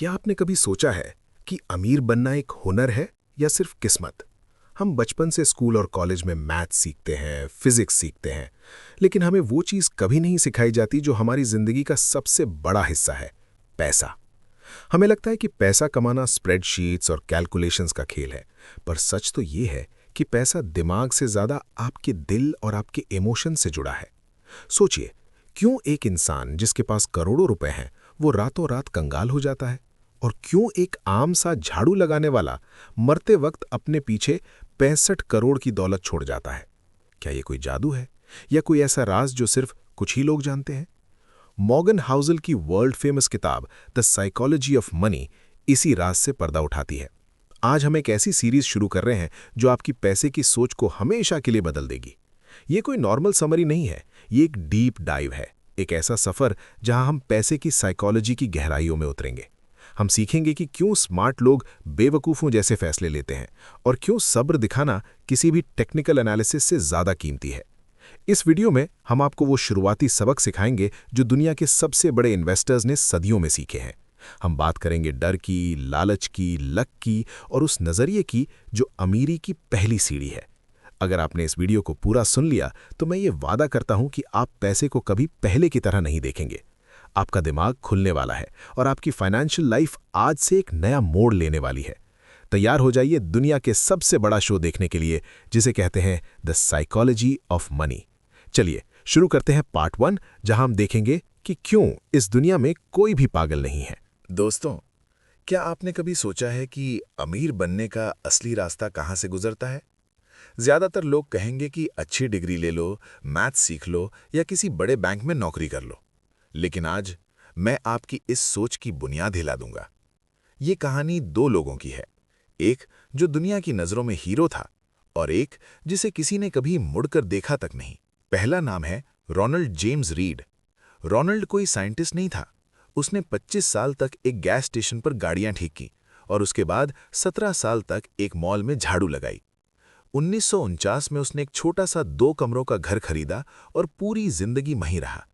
क्या आपने कभी सोचा है कि अमीर बनना एक हुनर है या सिर्फ किस्मत? हम बचपन से स्कूल और कॉलेज में मैथ्स सीखते हैं, फिजिक्स सीखते हैं, लेकिन हमें वो चीज़ कभी नहीं सिखाई जाती जो हमारी ज़िंदगी का सबसे बड़ा हिस्सा है, पैसा। हमें लगता है कि पैसा कमाना स्प्रेडशीट्स और कैलकुलेशंस का खेल है, पर सच तो ये है कि पैसा दिमाग से ज़्यादा आपके दिल और आपके इमोशन से जुड़ा है। सोचिए, क्यों एक इंसान जिसके पास करोड़ों रुपए हैं वो रातों रात कंगाल हो जाता है, और क्यों एक आम सा झाड़ू लगाने वाला मरते वक्त अपने पीछे 65 करोड़ की दौलत छोड़ जाता है? क्या ये कोई जादू है या कोई ऐसा राज जो सिर्फ कुछ ही लोग जानते हैं? मॉर्गन हाउसल की वर्ल्ड फेमस किताब द साइकोलॉजी ऑफ मनी इसी राज से पर्दा उठाती है। आज हम एक ऐसी सीरीज शुरू कर रहे हैं जो आपकी पैसे की सोच को हमेशा के लिए बदल देगी। ये कोई नॉर्मल समरी नहीं है, ये एक डीप डाइव है, एक ऐसा सफर जहां हम पैसे की साइकोलॉजी की गहराइयों में उतरेंगे। हम सीखेंगे कि क्यों स्मार्ट लोग बेवकूफ़ों जैसे फैसले लेते हैं और क्यों सब्र दिखाना किसी भी टेक्निकल एनालिसिस से ज़्यादा कीमती है। इस वीडियो में हम आपको वो शुरुआती सबक सिखाएंगे जो दुनिया के सबसे बड़े इन्वेस्टर्स ने सदियों में सीखे हैं। हम बात करेंगे डर की, लालच की, लक की और उस नज़रिए की जो अमीरी की पहली सीढ़ी है। अगर आपने इस वीडियो को पूरा सुन लिया तो मैं ये वादा करता हूं कि आप पैसे को कभी पहले की तरह नहीं देखेंगे। आपका दिमाग खुलने वाला है और आपकी फाइनेंशियल लाइफ आज से एक नया मोड़ लेने वाली है। तैयार हो जाइए दुनिया के सबसे बड़ा शो देखने के लिए, जिसे कहते हैं द साइकोलॉजी ऑफ मनी। चलिए शुरू करते हैं पार्ट 1, जहां हम देखेंगे कि क्यों इस दुनिया में कोई भी पागल नहीं है। दोस्तों, क्या आपने कभी सोचा है कि अमीर बनने का असली रास्ता कहाँ से गुजरता है? ज्यादातर लोग कहेंगे कि अच्छी डिग्री ले लो, मैथ्स सीख लो या किसी बड़े बैंक में नौकरी कर लो। लेकिन आज मैं आपकी इस सोच की बुनियाद हिला दूंगा। ये कहानी दो लोगों की है, एक जो दुनिया की नजरों में हीरो था और एक जिसे किसी ने कभी मुड़कर देखा तक नहीं। पहला नाम है रोनाल्ड जेम्स रीड। रोनाल्ड कोई साइंटिस्ट नहीं था। उसने 25 साल तक एक गैस स्टेशन पर गाड़ियां ठीक की और उसके बाद 17 साल तक एक मॉल में झाड़ू लगाई। 1949 में उसने एक छोटा सा 2 कमरों का घर खरीदा और पूरी जिंदगी वहीं रहा।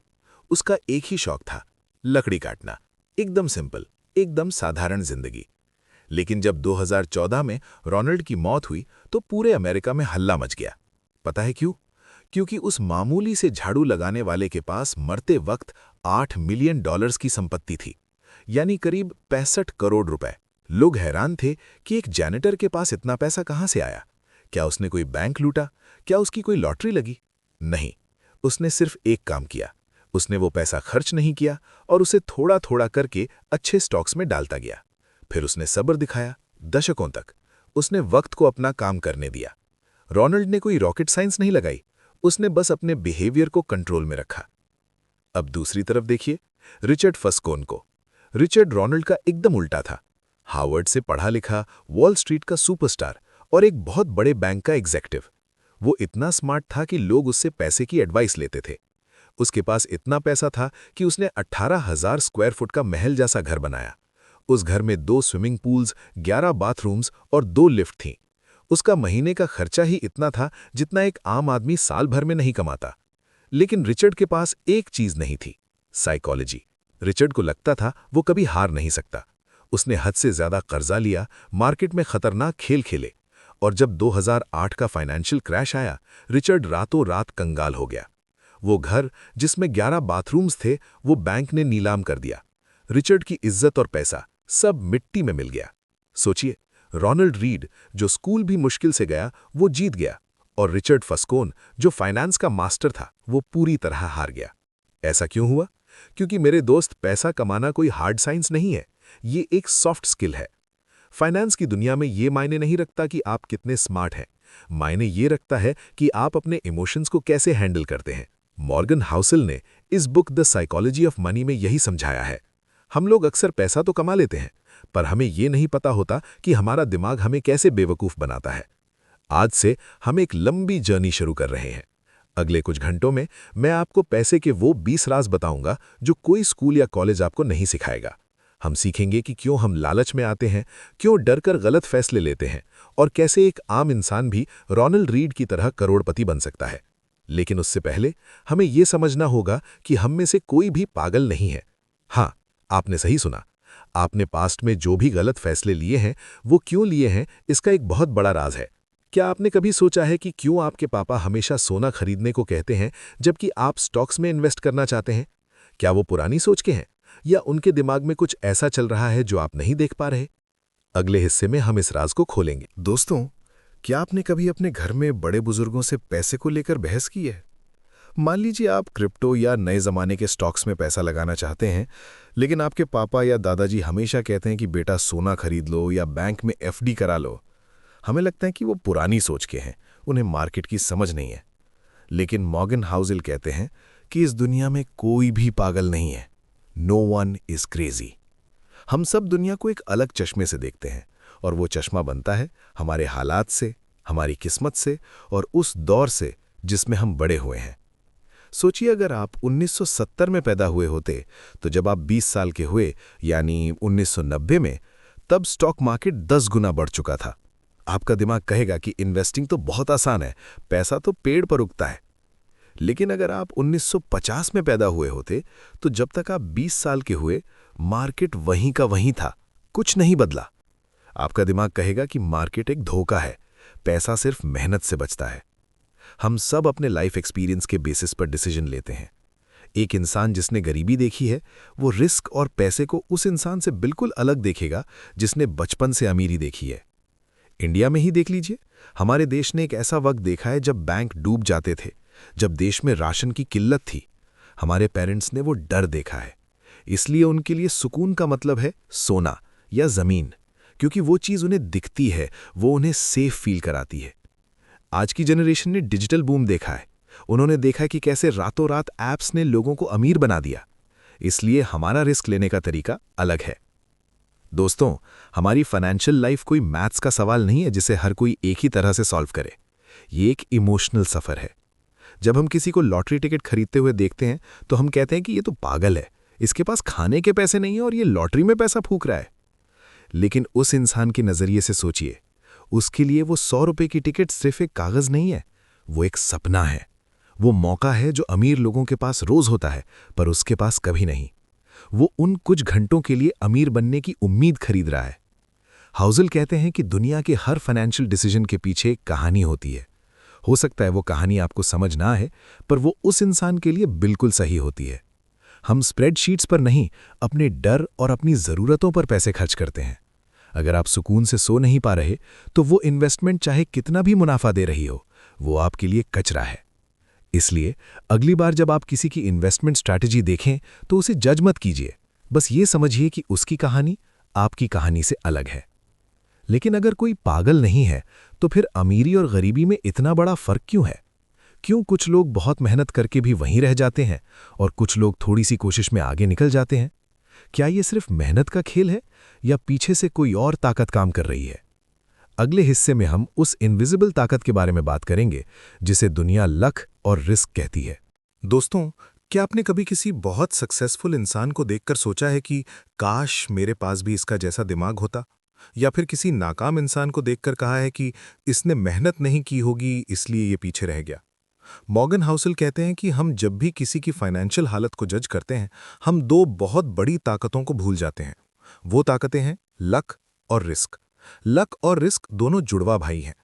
उसका एक ही शौक था, लकड़ी काटना। एकदम सिंपल, एकदम साधारण जिंदगी। लेकिन जब 2014 में रोनाल्ड की मौत हुई तो पूरे अमेरिका में हल्ला मच गया। पता है क्यों? क्योंकि उस मामूली से झाड़ू लगाने वाले के पास मरते वक्त $8 मिलियन की संपत्ति थी, यानी करीब 65 करोड़ रुपए। लोग हैरान थे कि एक जैनिटर के पास इतना पैसा कहां से आया। क्या उसने कोई बैंक लूटा? क्या उसकी कोई लॉटरी लगी? नहीं, उसने सिर्फ एक काम किया। उसने वो पैसा खर्च नहीं किया और उसे थोड़ा थोड़ा करके अच्छे स्टॉक्स में डालता गया। फिर उसने सब्र दिखाया, दशकों तक। उसने वक्त को अपना काम करने दिया। रोनाल्ड ने कोई रॉकेट साइंस नहीं लगाई, उसने बस अपने बिहेवियर को कंट्रोल में रखा। अब दूसरी तरफ देखिए, रिचर्ड फस्कोन को। रिचर्ड रोनाल्ड का एकदम उल्टा था। हार्वर्ड से पढ़ा लिखा, वॉल स्ट्रीट का सुपरस्टार और एक बहुत बड़े बैंक का एग्जेक्टिव। वो इतना स्मार्ट था कि लोग उससे पैसे की एडवाइस लेते थे। उसके पास इतना पैसा था कि उसने 18,000 स्क्वायर फुट का महल जैसा घर बनाया। उस घर में 2 स्विमिंग पूल्स, 11 बाथरूम्स और 2 लिफ्ट थीं। उसका महीने का खर्चा ही इतना था जितना एक आम आदमी साल भर में नहीं कमाता। लेकिन रिचर्ड के पास एक चीज नहीं थी, साइकोलॉजी। रिचर्ड को लगता था वो कभी हार नहीं सकता। उसने हद से ज्यादा कर्जा लिया, मार्केट में खतरनाक खेल खेले, और जब 2008 का फाइनेंशियल क्रैश आया, रिचर्ड रातों रात कंगाल हो गया। वो घर जिसमें 11 बाथरूम्स थे, वो बैंक ने नीलाम कर दिया। रिचर्ड की इज्जत और पैसा सब मिट्टी में मिल गया। सोचिए, रोनाल्ड रीड जो स्कूल भी मुश्किल से गया, वो जीत गया, और रिचर्ड फस्कोन जो फाइनेंस का मास्टर था, वो पूरी तरह हार गया। ऐसा क्यों हुआ? क्योंकि मेरे दोस्त, पैसा कमाना कोई हार्ड साइंस नहीं है, ये एक सॉफ्ट स्किल है। फाइनेंस की दुनिया में ये मायने नहीं रखता कि आप कितने स्मार्ट हैं, मायने ये रखता है कि आप अपने इमोशंस को कैसे हैंडल करते हैं। मॉर्गन हाउसल ने इस book the psychology of money में यही समझाया है। हम लोग अक्सर पैसा तो कमा लेते हैं, पर हमें ये नहीं पता होता कि हमारा दिमाग हमें कैसे बेवकूफ़ बनाता है। आज से हम एक लंबी जर्नी शुरू कर रहे हैं। अगले कुछ घंटों में मैं आपको पैसे के वो 20 राज बताऊंगा जो कोई स्कूल या कॉलेज आपको नहीं सिखाएगा। हम सीखेंगे कि क्यों हम लालच में आते हैं, क्यों डरकर गलत फैसले लेते हैं, और कैसे एक आम इंसान भी रोनाल्ड रीड की तरह करोड़पति बन सकता है। लेकिन उससे पहले हमें यह समझना होगा कि हम में से कोई भी पागल नहीं है। हाँ, आपने सही सुना, आपने पास्ट में जो भी गलत फैसले लिए हैं वो क्यों लिए हैं, इसका एक बहुत बड़ा राज है। क्या आपने कभी सोचा है कि क्यों आपके पापा हमेशा सोना खरीदने को कहते हैं जबकि आप स्टॉक्स में इन्वेस्ट करना चाहते हैं? क्या वो पुरानी सोच के हैं या उनके दिमाग में कुछ ऐसा चल रहा है जो आप नहीं देख पा रहे? अगले हिस्से में हम इस राज को खोलेंगे। दोस्तों, क्या आपने कभी अपने घर में बड़े बुजुर्गों से पैसे को लेकर बहस की है? मान लीजिए आप क्रिप्टो या नए ज़माने के स्टॉक्स में पैसा लगाना चाहते हैं, लेकिन आपके पापा या दादाजी हमेशा कहते हैं कि बेटा सोना खरीद लो या बैंक में एफडी करा लो। हमें लगता है कि वो पुरानी सोच के हैं, उन्हें मार्केट की समझ नहीं है। लेकिन मॉर्गन हाउसेल कहते हैं कि इस दुनिया में कोई भी पागल नहीं है। No one is crazy. हम सब दुनिया को एक अलग चश्मे से देखते हैं और वो चश्मा बनता है हमारे हालात से, हमारी किस्मत से और उस दौर से जिसमें हम बड़े हुए हैं। सोचिए, अगर आप 1970 में पैदा हुए होते तो जब आप 20 साल के हुए यानी 1990 में, तब स्टॉक मार्केट 10 गुना बढ़ चुका था। आपका दिमाग कहेगा कि इन्वेस्टिंग तो बहुत आसान है, पैसा तो पेड़ पर उगता है। लेकिन अगर आप 1950 में पैदा हुए होते तो जब तक आप 20 साल के हुए, मार्केट वहीं का वहीं था, कुछ नहीं बदला। आपका दिमाग कहेगा कि मार्केट एक धोखा है, पैसा सिर्फ मेहनत से बचता है। हम सब अपने लाइफ एक्सपीरियंस के बेसिस पर डिसीजन लेते हैं। एक इंसान जिसने गरीबी देखी है, वो रिस्क और पैसे को उस इंसान से बिल्कुल अलग देखेगा जिसने बचपन से अमीरी देखी है। इंडिया में ही देख लीजिए, हमारे देश ने एक ऐसा वक्त देखा है जब बैंक डूब जाते थे, जब देश में राशन की किल्लत थी। हमारे पेरेंट्स ने वो डर देखा है, इसलिए उनके लिए सुकून का मतलब है सोना या जमीन, क्योंकि वो चीज़ उन्हें दिखती है, वो उन्हें सेफ फील कराती है। आज की जनरेशन ने डिजिटल बूम देखा है। उन्होंने देखा है कि कैसे रातों रात ऐप्स ने लोगों को अमीर बना दिया। इसलिए हमारा रिस्क लेने का तरीका अलग है। दोस्तों, हमारी फाइनेंशियल लाइफ कोई मैथ्स का सवाल नहीं है जिसे हर कोई एक ही तरह से सॉल्व करे। ये एक इमोशनल सफ़र है। जब हम किसी को लॉटरी टिकट खरीदते हुए देखते हैं तो हम कहते हैं कि ये तो पागल है, इसके पास खाने के पैसे नहीं है और ये लॉटरी में पैसा फूंक रहा है। लेकिन उस इंसान के नज़रिए से सोचिए, उसके लिए वो 100 रुपये की टिकट सिर्फ एक कागज़ नहीं है, वो एक सपना है। वो मौका है जो अमीर लोगों के पास रोज़ होता है पर उसके पास कभी नहीं। वो उन कुछ घंटों के लिए अमीर बनने की उम्मीद खरीद रहा है। हाउसेल कहते हैं कि दुनिया के हर फाइनेंशियल डिसीजन के पीछे एक कहानी होती है। हो सकता है वो कहानी आपको समझ ना आए, पर वो उस इंसान के लिए बिल्कुल सही होती है। हम स्प्रेडशीट्स पर नहीं, अपने डर और अपनी ज़रूरतों पर पैसे खर्च करते हैं। अगर आप सुकून से सो नहीं पा रहे तो वो इन्वेस्टमेंट चाहे कितना भी मुनाफा दे रही हो, वो आपके लिए कचरा है। इसलिए अगली बार जब आप किसी की इन्वेस्टमेंट स्ट्रैटेजी देखें तो उसे जज मत कीजिए, बस ये समझिए कि उसकी कहानी आपकी कहानी से अलग है। लेकिन अगर कोई पागल नहीं है तो फिर अमीरी और गरीबी में इतना बड़ा फर्क क्यों है? क्यों कुछ लोग बहुत मेहनत करके भी वहीं रह जाते हैं और कुछ लोग थोड़ी सी कोशिश में आगे निकल जाते हैं? क्या ये सिर्फ मेहनत का खेल है या पीछे से कोई और ताकत काम कर रही है? अगले हिस्से में हम उस इनविजिबल ताकत के बारे में बात करेंगे जिसे दुनिया लक और रिस्क कहती है। दोस्तों, क्या आपने कभी किसी बहुत सक्सेसफुल इंसान को देखकर सोचा है कि काश मेरे पास भी इसका जैसा दिमाग होता? या फिर किसी नाकाम इंसान को देखकर कहा है कि इसने मेहनत नहीं की होगी इसलिए ये पीछे रह गया? मॉर्गन हाउसेल कहते हैं कि हम जब भी किसी की फाइनेंशियल हालत को जज करते हैं, हम दो बहुत बड़ी ताकतों को भूल जाते हैं। वो ताकतें हैं लक और रिस्क। लक और रिस्क दोनों जुड़वा भाई हैं।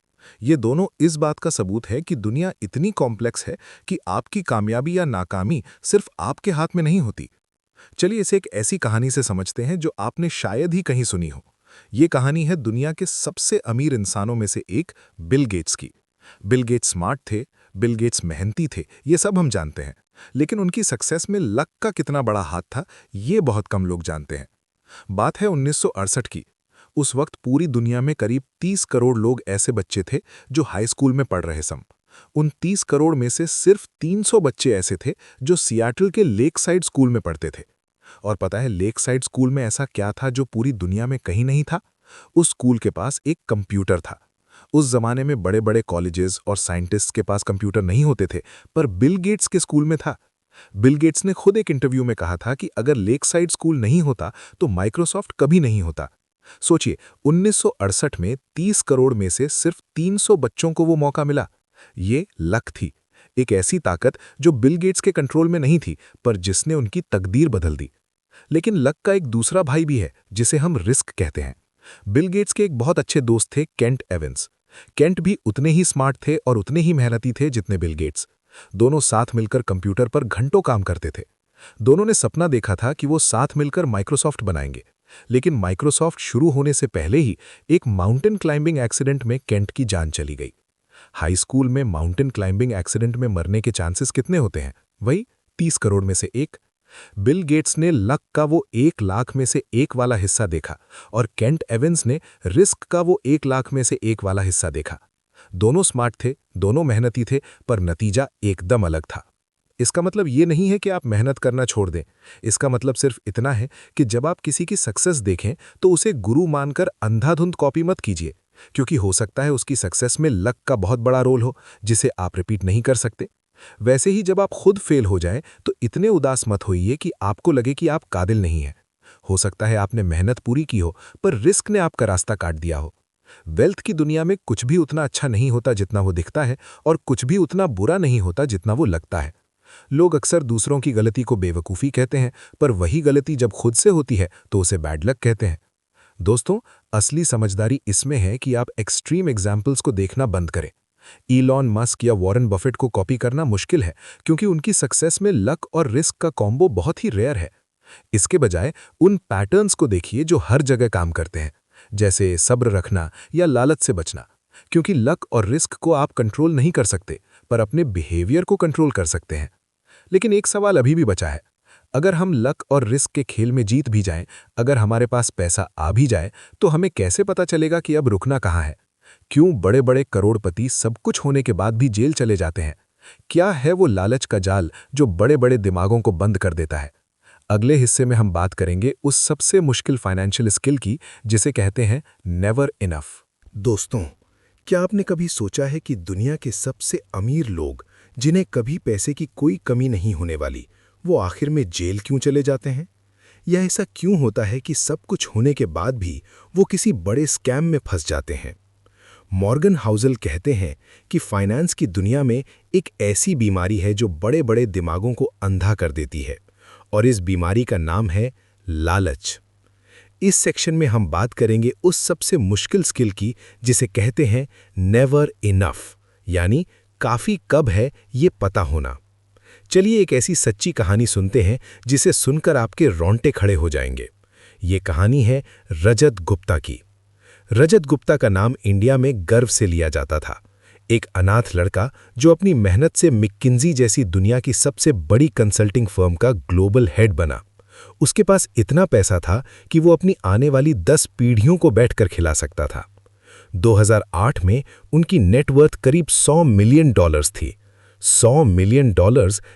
ये दोनों इस बात का सबूत है कि दुनिया इतनी कॉम्प्लेक्स है कि आपकी कामयाबी या नाकामी सिर्फ आपके हाथ में नहीं होती। चलिए इसे एक ऐसी कहानी से समझते हैं जो आपने शायद ही कहीं सुनी हो। ये कहानी है दुनिया के सबसे अमीर इंसानों में से एक बिल गेट्स की। बिल गेट्स स्मार्ट थे, बिल गेट्स मेहनती थे, ये सब हम जानते हैं। लेकिन उनकी सक्सेस में लक का कितना बड़ा हाथ था, ये बहुत कम लोग जानते हैं। बात है 1968 की। उस वक्त पूरी दुनिया में करीब 30 करोड़ लोग ऐसे बच्चे थे जो हाई स्कूल में पढ़ रहे सम। उन 30 करोड़ में से सिर्फ 300 बच्चे ऐसे थे जो सियाटल के लेक साइड स्कूल में पढ़ते थे। और पता है लेक साइड स्कूल में ऐसा क्या था जो पूरी दुनिया में कहीं नहीं था? उस स्कूल के पास एक कंप्यूटर था। उस जमाने में बड़े बड़े कॉलेजेस और साइंटिस्ट्स के पास कंप्यूटर नहीं होते थे, पर बिल गेट्स के स्कूल में था। बिल गेट्स ने खुद एक इंटरव्यू में कहा था कि अगर लेक साइड स्कूल नहीं होता तो माइक्रोसॉफ्ट कभी नहीं होता। सोचिए, 1968 में 30 करोड़ में से सिर्फ 300 बच्चों को वो मौका मिला। ये लक थी, एक ऐसी ताकत जो बिल गेट्स के कंट्रोल में नहीं थी, पर जिसने उनकी तकदीर बदल दी। लेकिन लक का एक दूसरा भाई भी है जिसे हम रिस्क कहते हैं। बिल गेट्स के एक बहुत अच्छे दोस्त थे केंट एवंस। केंट भी उतने ही स्मार्ट थे और उतने ही मेहनती थे जितने बिल गेट्स। दोनों साथ मिलकर कंप्यूटर पर घंटों काम करते थे। दोनों ने सपना देखा था कि वो साथ मिलकर माइक्रोसॉफ्ट बनाएंगे। लेकिन माइक्रोसॉफ्ट शुरू होने से पहले ही एक माउंटेन क्लाइंबिंग एक्सीडेंट में केंट की जान चली गई। हाई स्कूल में माउंटेन क्लाइंबिंग एक्सीडेंट में मरने के चांसेस कितने होते हैं? वही 30 करोड़ में से एक। बिल गेट्स ने लक का वो 1 लाख में से 1 वाला हिस्सा देखा और केंट एवंस ने रिस्क का वो 1 लाख में से 1 वाला हिस्सा देखा। दोनों स्मार्ट थे, दोनों मेहनती थे, पर नतीजा एकदम अलग था। इसका मतलब ये नहीं है कि आप मेहनत करना छोड़ दें। इसका मतलब सिर्फ इतना है कि जब आप किसी की सक्सेस देखें तो उसे गुरु मानकर अंधाधुंध कॉपी मत कीजिए, क्योंकि हो सकता है उसकी सक्सेस में लक का बहुत बड़ा रोल हो जिसे आप रिपीट नहीं कर सकते। वैसे ही जब आप खुद फेल हो जाएं तो इतने उदास मत होइए कि आपको लगे कि आप काबिल नहीं हैं। हो सकता है आपने मेहनत पूरी की हो पर रिस्क ने आपका रास्ता काट दिया हो। वेल्थ की दुनिया में कुछ भी उतना अच्छा नहीं होता जितना वो दिखता है, और कुछ भी उतना बुरा नहीं होता जितना वो लगता है। लोग अक्सर दूसरों की गलती को बेवकूफ़ी कहते हैं, पर वही गलती जब खुद से होती है तो उसे बैड लक कहते हैं। दोस्तों, असली समझदारी इसमें है कि आप एक्सट्रीम एग्जाम्पल्स को देखना बंद करें। इलॉन मस्क या वॉरेन बफेट को कॉपी करना मुश्किल है, क्योंकि उनकी सक्सेस में लक और रिस्क का कॉम्बो बहुत ही रेयर है। इसके बजाय उन पैटर्न्स को देखिए जो हर जगह काम करते हैं, जैसे सब्र रखना या लालच से बचना। क्योंकि लक और रिस्क को आप कंट्रोल नहीं कर सकते, पर अपने बिहेवियर को कंट्रोल कर सकते हैं। लेकिन एक सवाल अभी भी बचा है। अगर हम लक और रिस्क के खेल में जीत भी जाएं, अगर हमारे पास पैसा आ भी जाए, तो हमें कैसे पता चलेगा कि अब रुकना कहाँ है? क्यों बड़े बड़े करोड़पति सब कुछ होने के बाद भी जेल चले जाते हैं? क्या है वो लालच का जाल जो बड़े बड़े दिमागों को बंद कर देता है? अगले हिस्से में हम बात करेंगे उस सबसे मुश्किल फाइनेंशियल स्किल की जिसे कहते हैं नेवर इनफ। दोस्तों, क्या आपने कभी सोचा है कि दुनिया के सबसे अमीर लोग, जिन्हें कभी पैसे की कोई कमी नहीं होने वाली, वो आखिर में जेल क्यों चले जाते हैं? या ऐसा क्यों होता है कि सब कुछ होने के बाद भी वो किसी बड़े स्कैम में फंस जाते हैं? मॉर्गन हाउसल कहते हैं कि फाइनेंस की दुनिया में एक ऐसी बीमारी है जो बड़े बड़े दिमागों को अंधा कर देती है, और इस बीमारी का नाम है लालच। इस सेक्शन में हम बात करेंगे उस सबसे मुश्किल स्किल की जिसे कहते हैं नेवर इनफ, यानी काफी कब है ये पता होना। चलिए एक ऐसी सच्ची कहानी सुनते हैं जिसे सुनकर आपके रोंगटे खड़े हो जाएंगे। ये कहानी है रजत गुप्ता की। रजत गुप्ता का नाम इंडिया में गर्व से लिया जाता था। एक अनाथ लड़का जो अपनी मेहनत से मैकिन्जी जैसी दुनिया की सबसे बड़ी कंसल्टिंग फर्म का ग्लोबल हेड बना। उसके पास इतना पैसा था कि वो अपनी आने वाली 10 पीढ़ियों को बैठकर खिला सकता था। 2008 में उनकी नेटवर्थ करीब $100 मिलियन थी। $100 मिलियन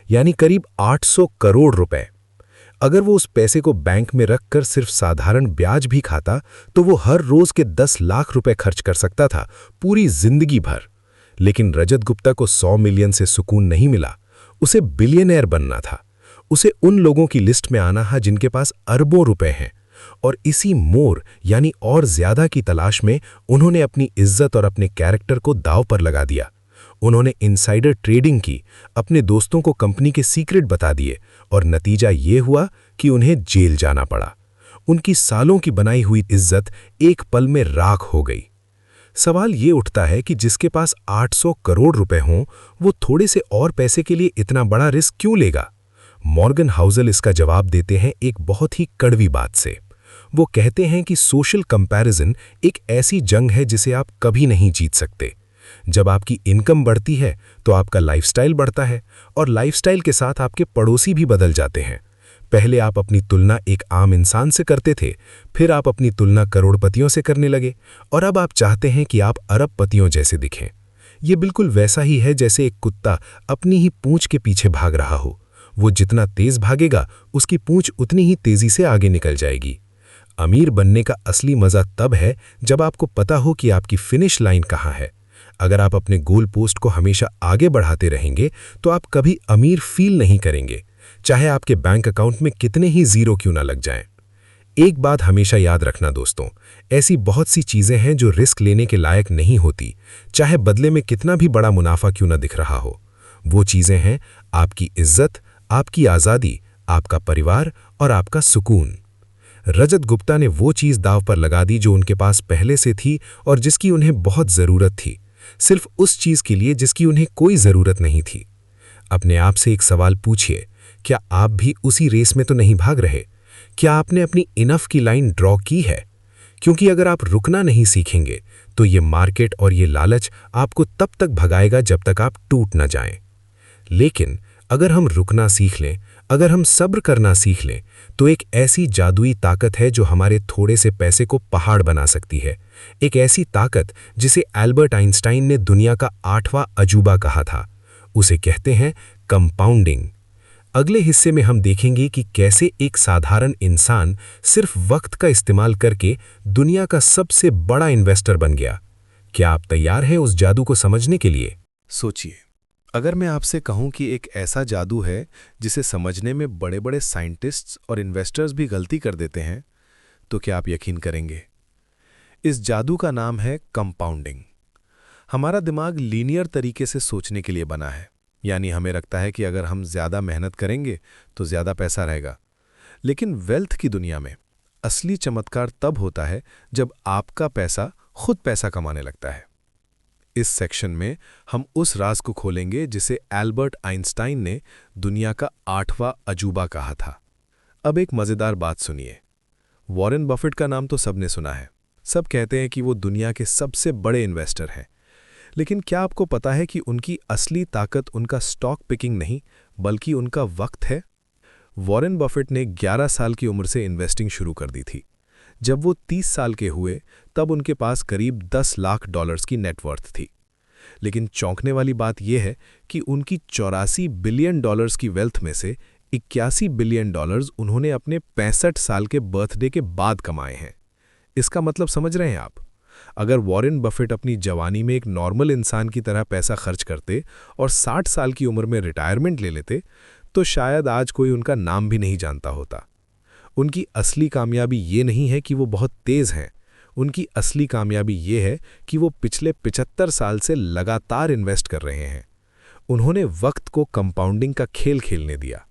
यानी करीब 800 करोड़ रुपए। अगर वो उस पैसे को बैंक में रखकर सिर्फ साधारण ब्याज भी खाता तो वो हर रोज के 10 लाख रुपए खर्च कर सकता था, पूरी जिंदगी भर। लेकिन रजत गुप्ता को 100 मिलियन से सुकून नहीं मिला। उसे बिलियनर बनना था। उसे उन लोगों की लिस्ट में आना है जिनके पास अरबों रुपए हैं। और इसी मोर यानी और ज्यादा की तलाश में उन्होंने अपनी इज्जत और अपने कैरेक्टर को दांव पर लगा दिया। उन्होंने इनसाइडर ट्रेडिंग की, अपने दोस्तों को कंपनी के सीक्रेट बता दिए, और नतीजा ये हुआ कि उन्हें जेल जाना पड़ा। उनकी सालों की बनाई हुई इज्जत एक पल में राख हो गई। सवाल ये उठता है कि जिसके पास 800 करोड़ रुपए हों, वो थोड़े से और पैसे के लिए इतना बड़ा रिस्क क्यों लेगा? मॉर्गन हाउसल इसका जवाब देते हैं एक बहुत ही कड़वी बात से। वो कहते हैं कि सोशल कंपैरिजन एक ऐसी जंग है जिसे आप कभी नहीं जीत सकते। जब आपकी इनकम बढ़ती है तो आपका लाइफस्टाइल बढ़ता है, और लाइफस्टाइल के साथ आपके पड़ोसी भी बदल जाते हैं। पहले आप अपनी तुलना एक आम इंसान से करते थे, फिर आप अपनी तुलना करोड़पतियों से करने लगे, और अब आप चाहते हैं कि आप अरबपतियों जैसे दिखें। ये बिल्कुल वैसा ही है जैसे एक कुत्ता अपनी ही पूंछ के पीछे भाग रहा हो। वो जितना तेज भागेगा, उसकी पूंछ उतनी ही तेजी से आगे निकल जाएगी। अमीर बनने का असली मजा तब है जब आपको पता हो कि आपकी फिनिश लाइन कहाँ है। अगर आप अपने गोल पोस्ट को हमेशा आगे बढ़ाते रहेंगे तो आप कभी अमीर फील नहीं करेंगे, चाहे आपके बैंक अकाउंट में कितने ही जीरो क्यों ना लग जाएं। एक बात हमेशा याद रखना दोस्तों, ऐसी बहुत सी चीजें हैं जो रिस्क लेने के लायक नहीं होती, चाहे बदले में कितना भी बड़ा मुनाफा क्यों ना दिख रहा हो। वो चीजें हैं आपकी इज्जत, आपकी आज़ादी, आपका परिवार और आपका सुकून। रजत गुप्ता ने वो चीज़ दांव पर लगा दी जो उनके पास पहले से थी और जिसकी उन्हें बहुत ज़रूरत थी, सिर्फ उस चीज़ के लिए जिसकी उन्हें कोई ज़रूरत नहीं थी। अपने आप से एक सवाल पूछिए, क्या आप भी उसी रेस में तो नहीं भाग रहे? क्या आपने अपनी इनफ की लाइन ड्रॉ की है? क्योंकि अगर आप रुकना नहीं सीखेंगे तो ये मार्केट और ये लालच आपको तब तक भगाएगा जब तक आप टूट न जाएं। लेकिन अगर हम रुकना सीख लें, अगर हम सब्र करना सीख लें, तो एक ऐसी जादुई ताकत है जो हमारे थोड़े से पैसे को पहाड़ बना सकती है। एक ऐसी ताकत जिसे एल्बर्ट आइंस्टाइन ने दुनिया का 8वां अजूबा कहा था। उसे कहते हैं कंपाउंडिंग। अगले हिस्से में हम देखेंगे कि कैसे एक साधारण इंसान सिर्फ वक्त का इस्तेमाल करके दुनिया का सबसे बड़ा इन्वेस्टर बन गया। क्या आप तैयार हैं उस जादू को समझने के लिए? सोचिए, अगर मैं आपसे कहूं कि एक ऐसा जादू है जिसे समझने में बड़े-बड़े साइंटिस्ट्स और इन्वेस्टर्स भी गलती कर देते हैं, तो क्या आप यकीन करेंगे? इस जादू का नाम है कंपाउंडिंग। हमारा दिमाग लीनियर तरीके से सोचने के लिए बना है, यानी हमें लगता है कि अगर हम ज़्यादा मेहनत करेंगे तो ज़्यादा पैसा रहेगा। लेकिन वेल्थ की दुनिया में असली चमत्कार तब होता है जब आपका पैसा खुद पैसा कमाने लगता है। इस सेक्शन में हम उस राज को खोलेंगे जिसे एल्बर्ट आइंस्टाइन ने दुनिया का 8वां अजूबा कहा था। अब एक मज़ेदार बात सुनिए। वॉरेन बफेट का नाम तो सबने सुना है। सब कहते हैं कि वो दुनिया के सबसे बड़े इन्वेस्टर हैं। लेकिन क्या आपको पता है कि उनकी असली ताकत उनका स्टॉक पिकिंग नहीं, बल्कि उनका वक्त है? वॉरेन बफेट ने 11 साल की उम्र से इन्वेस्टिंग शुरू कर दी थी। जब वो 30 साल के हुए तब उनके पास करीब $10 लाख की नेटवर्थ थी। लेकिन चौंकने वाली बात यह है कि उनकी 84 बिलियन डॉलर्स की वेल्थ में से 81 बिलियन डॉलर्स उन्होंने अपने 65 साल के बर्थडे के बाद कमाए हैं। इसका मतलब समझ रहे हैं आप? अगर वॉरेन बफेट अपनी जवानी में एक नॉर्मल इंसान की तरह पैसा खर्च करते और 60 साल की उम्र में रिटायरमेंट ले लेते, तो शायद आज कोई उनका नाम भी नहीं जानता होता। उनकी असली कामयाबी ये नहीं है कि वो बहुत तेज़ हैं। उनकी असली कामयाबी ये है कि वो पिछले 75 साल से लगातार इन्वेस्ट कर रहे हैं। उन्होंने वक्त को कंपाउंडिंग का खेल खेलने दिया।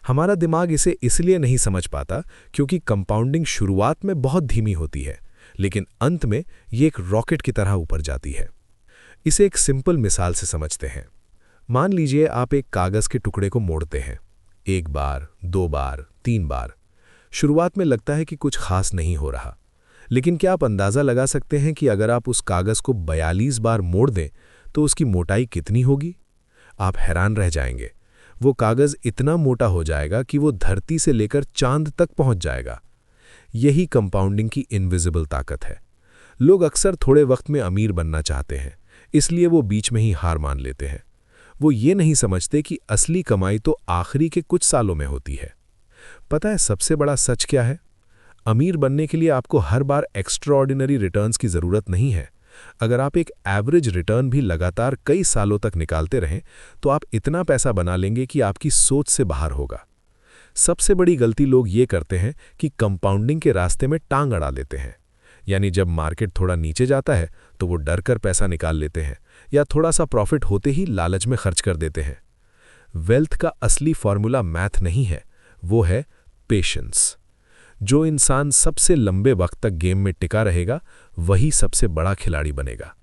हमारा दिमाग इसे इसलिए नहीं समझ पाता क्योंकि कंपाउंडिंग शुरुआत में बहुत धीमी होती है, लेकिन अंत में ये एक रॉकेट की तरह ऊपर जाती है। इसे एक सिंपल मिसाल से समझते हैं। मान लीजिए आप एक कागज़ के टुकड़े को मोड़ते हैं। 1 बार, 2 बार, 3 बार। शुरुआत में लगता है कि कुछ खास नहीं हो रहा, लेकिन क्या आप अंदाज़ा लगा सकते हैं कि अगर आप उस कागज़ को 42 बार मोड़ दें तो उसकी मोटाई कितनी होगी? आप हैरान रह जाएंगे। वो कागज़ इतना मोटा हो जाएगा कि वो धरती से लेकर चांद तक पहुंच जाएगा। यही कंपाउंडिंग की इनविजिबल ताकत है। लोग अक्सर थोड़े वक्त में अमीर बनना चाहते हैं, इसलिए वो बीच में ही हार मान लेते हैं। वो ये नहीं समझते कि असली कमाई तो आखिरी के कुछ सालों में होती है। पता है सबसे बड़ा सच क्या है? अमीर बनने के लिए आपको हर बार एक्स्ट्राऑर्डिनरी रिटर्न्स की ज़रूरत नहीं है। अगर आप एक एवरेज रिटर्न भी लगातार कई सालों तक निकालते रहें, तो आप इतना पैसा बना लेंगे कि आपकी सोच से बाहर होगा। सबसे बड़ी गलती लोग ये करते हैं कि कंपाउंडिंग के रास्ते में टांग अड़ा लेते हैं। यानी जब मार्केट थोड़ा नीचे जाता है तो वो डर कर पैसा निकाल लेते हैं, या थोड़ा सा प्रॉफिट होते ही लालच में खर्च कर देते हैं। वेल्थ का असली फॉर्मूला मैथ नहीं है, वो है पेशेंस। जो इंसान सबसे लंबे वक्त तक गेम में टिका रहेगा, वही सबसे बड़ा खिलाड़ी बनेगा।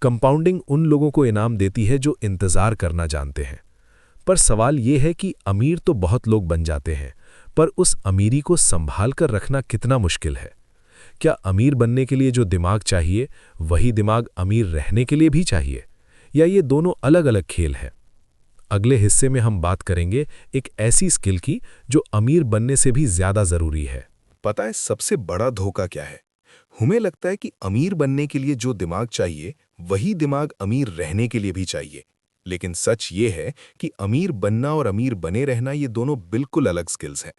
कंपाउंडिंग उन लोगों को इनाम देती है जो इंतज़ार करना जानते हैं। पर सवाल ये है कि अमीर तो बहुत लोग बन जाते हैं, पर उस अमीरी को संभाल कर रखना कितना मुश्किल है। क्या अमीर बनने के लिए जो दिमाग चाहिए, वही दिमाग अमीर रहने के लिए भी चाहिए, या ये दोनों अलग अलग खेल हैं? अगले हिस्से में हम बात करेंगे एक ऐसी स्किल की जो अमीर बनने से भी ज़्यादा ज़रूरी है। पता है सबसे बड़ा धोखा क्या है? हमें लगता है कि अमीर बनने के लिए जो दिमाग चाहिए, वही दिमाग अमीर रहने के लिए भी चाहिए। लेकिन सच ये है कि अमीर बनना और अमीर बने रहना ये दोनों बिल्कुल अलग स्किल्स हैं।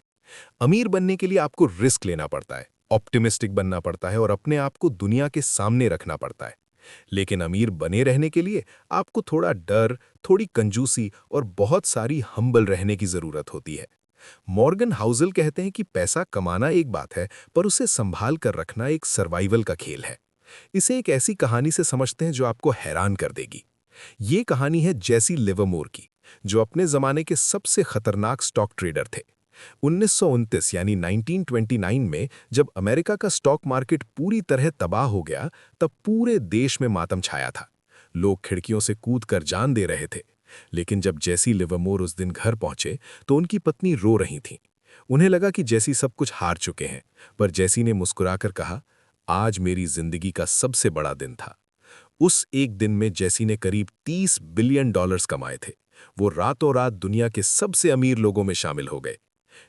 अमीर बनने के लिए आपको रिस्क लेना पड़ता है, ऑप्टिमिस्टिक बनना पड़ता है और अपने आप को दुनिया के सामने रखना पड़ता है। लेकिन अमीर बने रहने के लिए आपको थोड़ा डर, थोड़ी कंजूसी और बहुत सारी हम्बल रहने की जरूरत होती है। मॉर्गन हाउसल कहते हैं कि पैसा कमाना एक बात है, पर उसे संभाल कर रखना एक सर्वाइवल का खेल है। इसे एक ऐसी कहानी से समझते हैं जो आपको हैरान कर देगी। ये कहानी है जेसी लिवरमोर की, जो अपने जमाने के सबसे खतरनाक स्टॉक ट्रेडर थे। 1929 यानी 1929 में जब अमेरिका का स्टॉक मार्केट पूरी तरह तबाह हो गया, तब पूरे देश में मातम छाया था। लोग खिड़कियों से कूदकर जान दे रहे थे। लेकिन जब जेसी लिवरमोर उस दिन घर पहुंचे तो उनकी पत्नी रो रही थीं। उन्हें लगा कि जेसी सब कुछ हार चुके हैं, पर जेसी ने मुस्कुराकर कहा, आज मेरी जिंदगी का सबसे बड़ा दिन था। उस एक दिन में जेसी ने करीब $30 बिलियन कमाए थे। वो रातों रात दुनिया के सबसे अमीर लोगों में शामिल हो गए।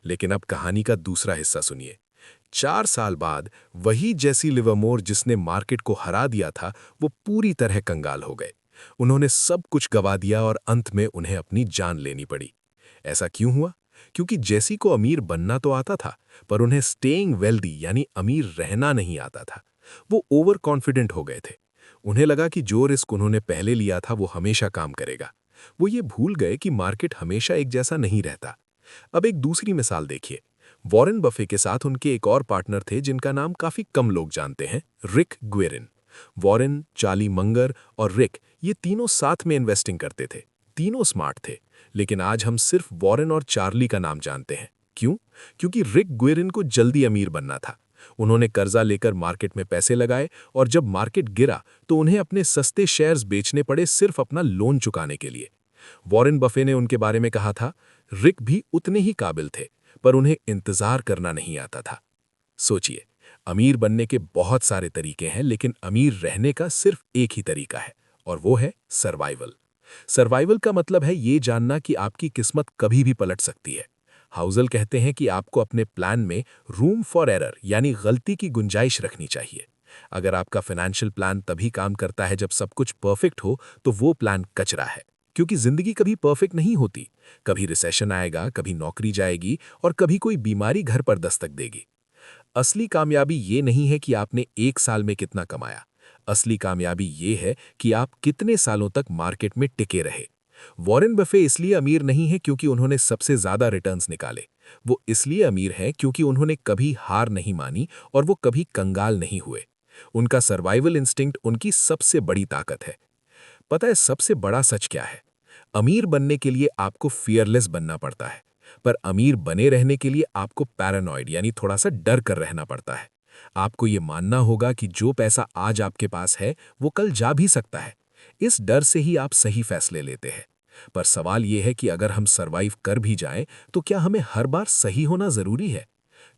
लेकिन अब कहानी का दूसरा हिस्सा सुनिए। 4 साल बाद वही जेसी लिवरमोर जिसने मार्केट को हरा दिया था, वो पूरी तरह कंगाल हो गए। उन्होंने सब कुछ गवा दिया और अंत में उन्हें अपनी जान लेनी पड़ी। ऐसा क्यों हुआ? क्योंकि जेसी को अमीर बनना तो आता था, पर उन्हें स्टेइंग वेल्दी यानी अमीर रहना नहीं आता था। वो ओवर कॉन्फिडेंट हो गए थे। उन्हें लगा कि जो रिस्क उन्होंने पहले लिया था वो हमेशा काम करेगा। वो ये भूल गए कि मार्केट हमेशा एक जैसा नहीं रहता। अब एक दूसरी मिसाल देखिए। वॉरेन बफे के साथ उनके एक और पार्टनर थे जिनका नाम काफी कम लोग जानते हैं, रिक ग्वेरिन। वॉरेन, चार्ली मंगर और रिक ये तीनों साथ में इन्वेस्टिंग करते थे। तीनों स्मार्ट थे, लेकिन आज हम सिर्फ वॉरेन और चार्ली का नाम जानते हैं। क्यों? क्योंकि रिक ग्वेरिन को जल्दी अमीर बनना था। उन्होंने कर्जा लेकर मार्केट में पैसे लगाए और जब मार्केट गिरा तो उन्हें अपने सस्ते शेयर्स बेचने पड़े सिर्फ अपना लोन चुकाने के लिए। वॉरेन बफे ने उनके बारे में कहा था, रिक भी उतने ही काबिल थे, पर उन्हें इंतजार करना नहीं आता था। सोचिए, अमीर बनने के बहुत सारे तरीके हैं, लेकिन अमीर रहने का सिर्फ एक ही तरीका है, और वो है सर्वाइवल। सर्वाइवल का मतलब है ये जानना कि आपकी किस्मत कभी भी पलट सकती है। हाउजल कहते हैं कि आपको अपने प्लान में रूम फॉर एरर यानी गलती की गुंजाइश रखनी चाहिए। अगर आपका फाइनेंशियल प्लान तभी काम करता है जब सब कुछ परफेक्ट हो, तो वो प्लान कचरा है, क्योंकि जिंदगी कभी परफेक्ट नहीं होती। कभी रिसेशन आएगा, कभी नौकरी जाएगी और कभी कोई बीमारी घर पर दस्तक देगी। असली कामयाबी ये नहीं है कि आपने 1 साल में कितना कमाया। असली कामयाबी ये है कि आप कितने सालों तक मार्केट में टिके रहे। वॉरेन बफे इसलिए अमीर नहीं है क्योंकि उन्होंने सबसे ज्यादा रिटर्न्स निकाले। वो इसलिए अमीर हैं क्योंकि उन्होंने कभी हार नहीं मानी और वो कभी कंगाल नहीं हुए। उनका सर्वाइवल इंस्टिंक्ट उनकी सबसे बड़ी ताकत है। पता है सबसे बड़ा सच क्या है? अमीर बनने के लिए आपको फियरलेस बनना पड़ता है, पर अमीर बने रहने के लिए आपको पैरानॉइड यानी थोड़ा सा डर कर रहना पड़ता है। आपको ये मानना होगा कि जो पैसा आज आपके पास है वो कल जा भी सकता है। इस डर से ही आप सही फैसले लेते हैं। पर सवाल यह है कि अगर हम सरवाइव कर भी जाएं, तो क्या हमें हर बार सही होना जरूरी है?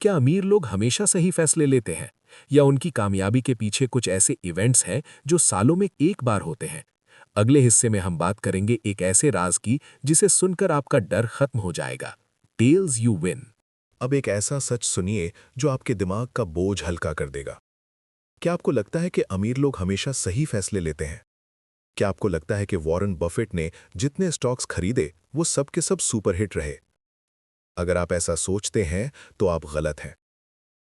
क्या अमीर लोग हमेशा सही फैसले लेते हैं, या उनकी कामयाबी के पीछे कुछ ऐसे इवेंट्स हैं जो सालों में एक बार होते हैं? अगले हिस्से में हम बात करेंगे एक ऐसे राज की जिसे सुनकर आपका डर खत्म हो जाएगा। Tells you win. अब एक ऐसा सच सुनिए जो आपके दिमाग का बोझ हल्का कर देगा। क्या आपको लगता है कि अमीर लोग हमेशा सही फैसले लेते हैं? क्या आपको लगता है कि वॉरेन बफेट ने जितने स्टॉक्स खरीदे वो सब के सब सुपरहिट रहे? अगर आप ऐसा सोचते हैं तो आप गलत हैं।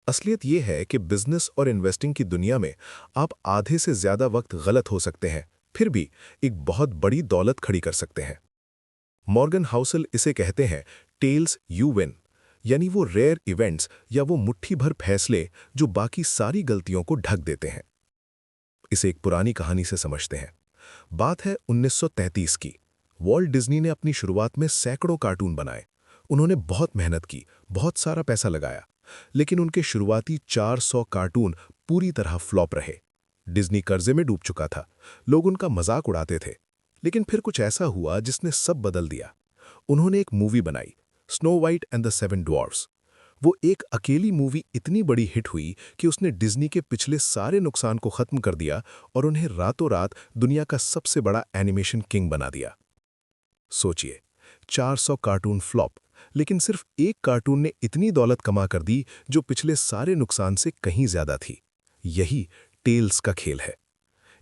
असलियत यह है कि बिजनेस और इन्वेस्टिंग की दुनिया में आप आधे से ज्यादा वक्त गलत हो सकते हैं, फिर भी एक बहुत बड़ी दौलत खड़ी कर सकते हैं। मॉर्गन हाउसल इसे कहते हैं टेल्स यू विन, यानी वो रेयर इवेंट्स या वो मुट्ठी भर फैसले जो बाकी सारी गलतियों को ढक देते हैं। इसे एक पुरानी कहानी से समझते हैं। बात है 1933 की। वॉल्ट डिज्नी ने अपनी शुरुआत में सैकड़ों कार्टून बनाए। उन्होंने बहुत मेहनत की, बहुत सारा पैसा लगाया, लेकिन उनके शुरुआती 400 कार्टून पूरी तरह फ्लॉप रहे। डिज्नी कर्जे में डूब चुका था, लोग उनका मजाक उड़ाते थे। लेकिन फिर कुछ ऐसा हुआ जिसने सब बदल दिया। उन्होंने एक मूवी बनाई, snow white and the 7 dwarfs. वो एक अकेली मूवी इतनी बड़ी हिट हुई कि उसने डिज्नी के पिछले सारे नुकसान को खत्म कर दिया और उन्हें रातों रात दुनिया का सबसे बड़ा एनिमेशन किंग बना दिया। सोचिए, 400 कार्टून फ्लॉप, लेकिन सिर्फ एक कार्टून ने इतनी दौलत कमा कर दी जो पिछले सारे नुकसान से कहीं ज्यादा थी। यही टेल्स का खेल है।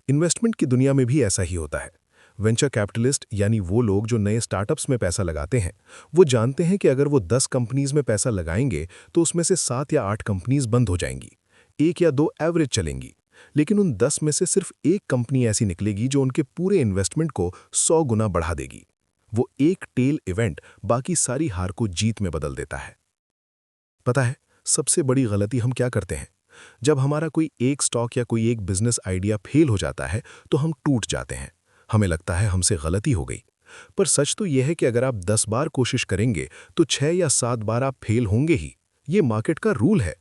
इन्वेस्टमेंट की दुनिया में भी ऐसा ही होता है। वेंचर कैपिटलिस्ट यानी वो लोग जो नए स्टार्टअप्स में पैसा लगाते हैं, वो जानते हैं कि अगर वो 10 कंपनीज में पैसा लगाएंगे तो उसमें से 7 या 8 कंपनीज बंद हो जाएंगी, 1 या 2 एवरेज चलेंगी। लेकिन उन 10 में से सिर्फ एक कंपनी ऐसी निकलेगी जो उनके पूरे इन्वेस्टमेंट को 100 गुना बढ़ा देगी। वो एक टेल इवेंट बाकी सारी हार को जीत में बदल देता है। पता है सबसे बड़ी गलती हम क्या करते हैं? जब हमारा कोई एक स्टॉक या कोई एक बिजनेस आइडिया फेल हो जाता है तो हम टूट जाते हैं। हमें लगता है हमसे गलती हो गई। पर सच तो यह है कि अगर आप 10 बार कोशिश करेंगे तो 6 या 7 बार आप फेल होंगे ही। ये मार्केट का रूल है।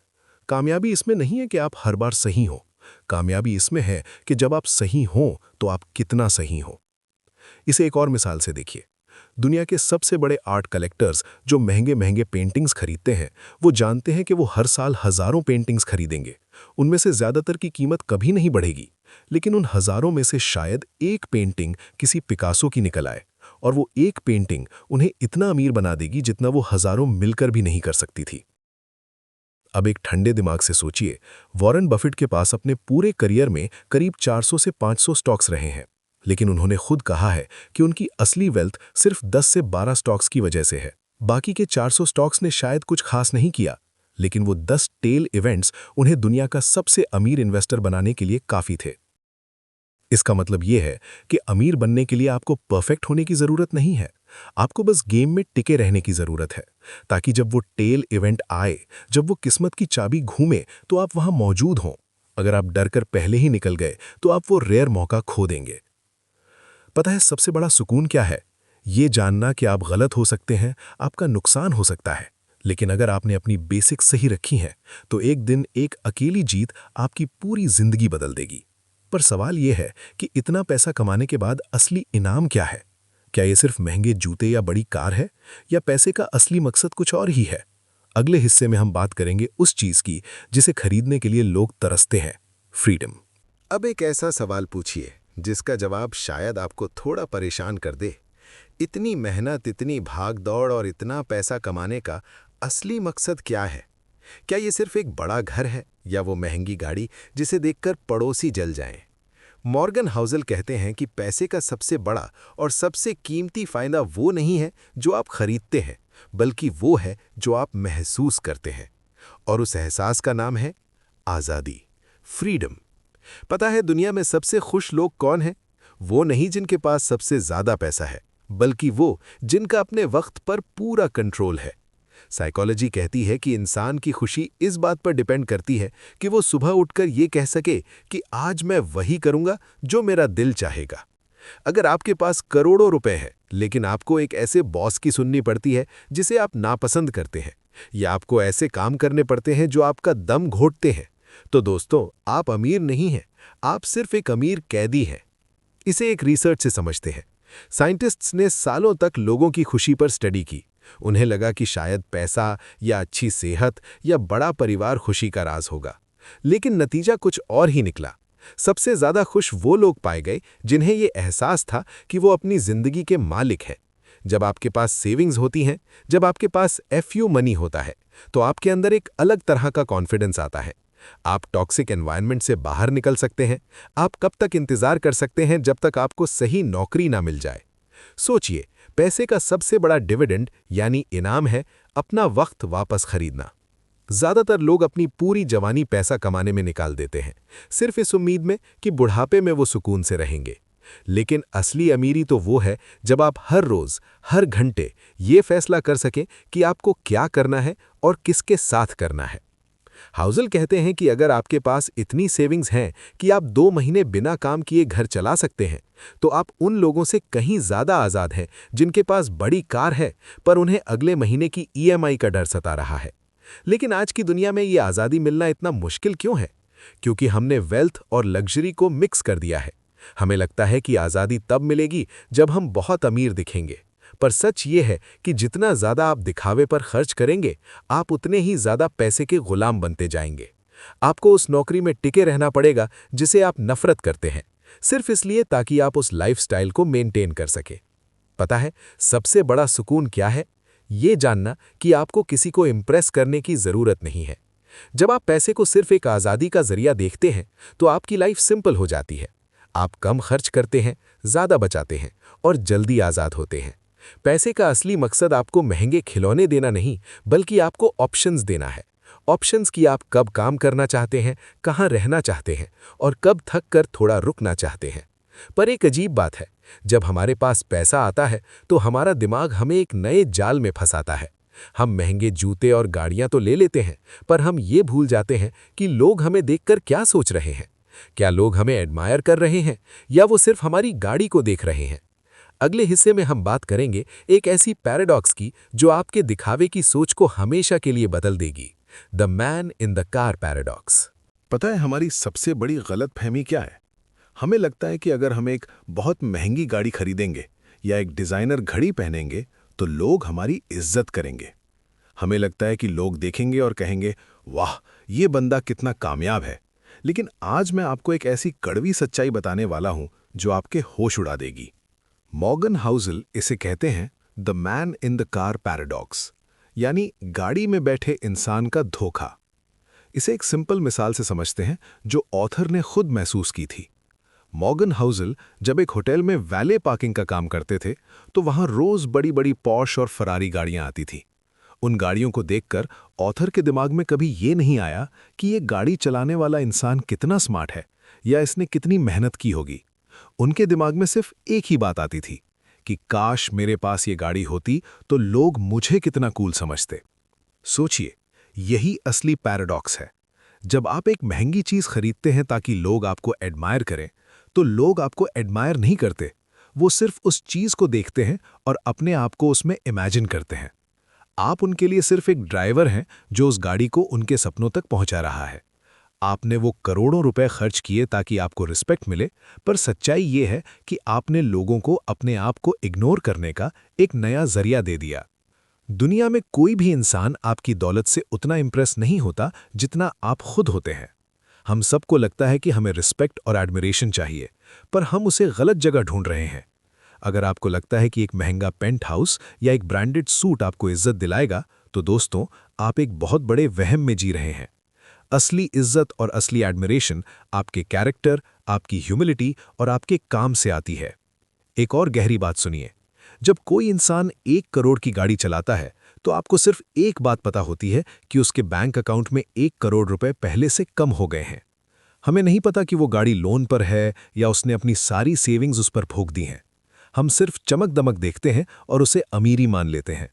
कामयाबी इसमें नहीं है कि आप हर बार सही हो। कामयाबी इसमें है कि जब आप सही हो तो आप कितना सही हो। इसे एक और मिसाल से देखिए। दुनिया के सबसे बड़े आर्ट कलेक्टर्स जो महंगे महंगे पेंटिंग्स खरीदते हैं, वो जानते हैं कि वो हर साल हजारों पेंटिंग्स खरीदेंगे। उनमें से ज्यादातर की कीमत कभी नहीं बढ़ेगी, लेकिन उन हजारों में से शायद एक पेंटिंग किसी पिकासो की निकल आए, और वो एक पेंटिंग उन्हें इतना अमीर बना देगी जितना वो हजारों मिलकर भी नहीं कर सकती थी। अब एक ठंडे दिमाग से सोचिए, वॉरेन बफेट के पास अपने पूरे करियर में करीब 400 से 500 स्टॉक्स रहे हैं, लेकिन उन्होंने खुद कहा है कि उनकी असली वेल्थ सिर्फ 10 से 12 स्टॉक्स की वजह से है। बाकी के 400 स्टॉक्स ने शायद कुछ खास नहीं किया, लेकिन वो 10 टेल इवेंट्स उन्हें दुनिया का सबसे अमीर इन्वेस्टर बनाने के लिए काफी थे। इसका मतलब यह है कि अमीर बनने के लिए आपको परफेक्ट होने की जरूरत नहीं है। आपको बस गेम में टिके रहने की जरूरत है, ताकि जब वो टेल इवेंट आए, जब वो किस्मत की चाबी घूमे, तो आप वहां मौजूद हों। अगर आप डरकर पहले ही निकल गए तो आप वो रेयर मौका खो देंगे। पता है सबसे बड़ा सुकून क्या है? ये जानना कि आप गलत हो सकते हैं, आपका नुकसान हो सकता है, लेकिन अगर आपने अपनी बेसिक सही रखी हैं, तो एक दिन एक अकेली जीत आपकी पूरी जिंदगी बदल देगी। पर सवाल यह है कि इतना पैसा कमाने के बाद असली इनाम क्या है? क्या ये सिर्फ महंगे जूते या बड़ी कार है, या पैसे का असली मकसद कुछ और ही है? अगले हिस्से में हम बात करेंगे उस चीज की जिसे खरीदने के लिए लोग तरसते हैं, फ्रीडम। अब एक ऐसा सवाल पूछिए जिसका जवाब शायद आपको थोड़ा परेशान कर दे। इतनी मेहनत, इतनी भाग दौड़ और इतना पैसा कमाने का असली मकसद क्या है? क्या ये सिर्फ एक बड़ा घर है, या वो महंगी गाड़ी जिसे देखकर पड़ोसी जल जाएं? मॉर्गन हाउसल कहते हैं कि पैसे का सबसे बड़ा और सबसे कीमती फायदा वो नहीं है जो आप खरीदते हैं, बल्कि वो है जो आप महसूस करते हैं। और उस एहसास का नाम है आज़ादी, फ्रीडम। पता है दुनिया में सबसे खुश लोग कौन हैं? वो नहीं जिनके पास सबसे ज्यादा पैसा है, बल्कि वो जिनका अपने वक्त पर पूरा कंट्रोल है। साइकोलॉजी कहती है कि इंसान की खुशी इस बात पर डिपेंड करती है कि वो सुबह उठकर ये कह सके कि आज मैं वही करूंगा जो मेरा दिल चाहेगा। अगर आपके पास करोड़ों रुपए हैं, लेकिन आपको एक ऐसे बॉस की सुननी पड़ती है जिसे आप नापसंद करते हैं, या आपको ऐसे काम करने पड़ते हैं जो आपका दम घोटते हैं, तो दोस्तों आप अमीर नहीं हैं, आप सिर्फ एक अमीर कैदी हैं। इसे एक रिसर्च से समझते हैं। साइंटिस्ट्स ने सालों तक लोगों की खुशी पर स्टडी की। उन्हें लगा कि शायद पैसा या अच्छी सेहत या बड़ा परिवार खुशी का राज होगा, लेकिन नतीजा कुछ और ही निकला। सबसे ज्यादा खुश वो लोग पाए गए जिन्हें ये एहसास था कि वो अपनी जिंदगी के मालिक हैं। जब आपके पास सेविंग्स होती हैं, जब आपके पास एफयू मनी होता है, तो आपके अंदर एक अलग तरह का कॉन्फिडेंस आता है। आप टॉक्सिक एनवायरनमेंट से बाहर निकल सकते हैं। आप कब तक इंतजार कर सकते हैं जब तक आपको सही नौकरी ना मिल जाए? सोचिए, पैसे का सबसे बड़ा डिविडेंड यानी इनाम है अपना वक्त वापस खरीदना। ज्यादातर लोग अपनी पूरी जवानी पैसा कमाने में निकाल देते हैं, सिर्फ इस उम्मीद में कि बुढ़ापे में वो सुकून से रहेंगे। लेकिन असली अमीरी तो वो है जब आप हर रोज, हर घंटे ये फैसला कर सकें कि आपको क्या करना है और किसके साथ करना है। हाउसल कहते हैं कि अगर आपके पास इतनी सेविंग्स हैं कि आप 2 महीने बिना काम किए घर चला सकते हैं, तो आप उन लोगों से कहीं ज्यादा आजाद हैं जिनके पास बड़ी कार है पर उन्हें अगले महीने की ईएमआई का डर सता रहा है। लेकिन आज की दुनिया में ये आज़ादी मिलना इतना मुश्किल क्यों है? क्योंकि हमने वेल्थ और लग्जरी को मिक्स कर दिया है। हमें लगता है कि आज़ादी तब मिलेगी जब हम बहुत अमीर दिखेंगे, पर सच ये है कि जितना ज़्यादा आप दिखावे पर खर्च करेंगे, आप उतने ही ज़्यादा पैसे के गुलाम बनते जाएंगे। आपको उस नौकरी में टिके रहना पड़ेगा जिसे आप नफरत करते हैं, सिर्फ इसलिए ताकि आप उस लाइफस्टाइल को मेंटेन कर सके। पता है सबसे बड़ा सुकून क्या है? ये जानना कि आपको किसी को इम्प्रेस करने की ज़रूरत नहीं है। जब आप पैसे को सिर्फ एक आज़ादी का जरिया देखते हैं, तो आपकी लाइफ सिंपल हो जाती है। आप कम खर्च करते हैं, ज़्यादा बचाते हैं और जल्दी आज़ाद होते हैं। पैसे का असली मकसद आपको महंगे खिलौने देना नहीं, बल्कि आपको ऑप्शंस देना है। ऑप्शंस कि आप कब काम करना चाहते हैं, कहाँ रहना चाहते हैं और कब थक कर थोड़ा रुकना चाहते हैं। पर एक अजीब बात है, जब हमारे पास पैसा आता है तो हमारा दिमाग हमें एक नए जाल में फंसाता है। हम महंगे जूते और गाड़ियां तो ले लेते हैं, पर हम ये भूल जाते हैं कि लोग हमें देखकर क्या सोच रहे हैं। क्या लोग हमें एडमायर कर रहे हैं या वो सिर्फ हमारी गाड़ी को देख रहे हैं? अगले हिस्से में हम बात करेंगे एक ऐसी पैराडॉक्स की जो आपके दिखावे की सोच को हमेशा के लिए बदल देगी। The man in the car paradox. पता है हमारी सबसे बड़ी गलतफहमी क्या है? हमें लगता है कि अगर हम एक बहुत महंगी गाड़ी खरीदेंगे या एक डिज़ाइनर घड़ी पहनेंगे तो लोग हमारी इज्जत करेंगे। हमें लगता है कि लोग देखेंगे और कहेंगे, वाह, ये बंदा कितना कामयाब है। लेकिन आज मैं आपको एक ऐसी कड़वी सच्चाई बताने वाला हूं जो आपके होश उड़ा देगी। मॉर्गन हाउसल इसे कहते हैं the man in the car paradox, यानी गाड़ी में बैठे इंसान का धोखा। इसे एक सिंपल मिसाल से समझते हैं जो ऑथर ने खुद महसूस की थी। मॉर्गन हाउसल जब एक होटल में वैले पार्किंग का काम करते थे तो वहां रोज बड़ी बड़ी पॉश और फरारी गाड़ियां आती थीं। उन गाड़ियों को देखकर ऑथर के दिमाग में कभी ये नहीं आया कि ये गाड़ी चलाने वाला इंसान कितना स्मार्ट है या इसने कितनी मेहनत की होगी। उनके दिमाग में सिर्फ एक ही बात आती थी कि काश मेरे पास ये गाड़ी होती तो लोग मुझे कितना कूल समझते। सोचिए, यही असली पैराडॉक्स है। जब आप एक महंगी चीज खरीदते हैं ताकि लोग आपको एडमायर करें, तो लोग आपको एडमायर नहीं करते। वो सिर्फ उस चीज को देखते हैं और अपने आप को उसमें इमेजिन करते हैं। आप उनके लिए सिर्फ एक ड्राइवर हैं जो उस गाड़ी को उनके सपनों तक पहुंचा रहा है। आपने वो करोड़ों रुपए खर्च किए ताकि आपको रिस्पेक्ट मिले, पर सच्चाई ये है कि आपने लोगों को अपने आप को इग्नोर करने का एक नया जरिया दे दिया। दुनिया में कोई भी इंसान आपकी दौलत से उतना इंप्रेस नहीं होता जितना आप खुद होते हैं। हम सबको लगता है कि हमें रिस्पेक्ट और एडमिरेशन चाहिए, पर हम उसे गलत जगह ढूंढ रहे हैं। अगर आपको लगता है कि एक महंगा पेंट हाउस या एक ब्रांडेड सूट आपको इज्जत दिलाएगा, तो दोस्तों, आप एक बहुत बड़े वहम में जी रहे हैं। असली इज्जत और असली एडमिरेशन आपके कैरेक्टर, आपकी ह्यूमिलिटी और आपके काम से आती है। एक और गहरी बात सुनिए, जब कोई इंसान 1 करोड़ की गाड़ी चलाता है तो आपको सिर्फ एक बात पता होती है कि उसके बैंक अकाउंट में 1 करोड़ रुपए पहले से कम हो गए हैं। हमें नहीं पता कि वो गाड़ी लोन पर है या उसने अपनी सारी सेविंग्स उस पर फूंक दी हैं। हम सिर्फ चमक दमक देखते हैं और उसे अमीरी मान लेते हैं।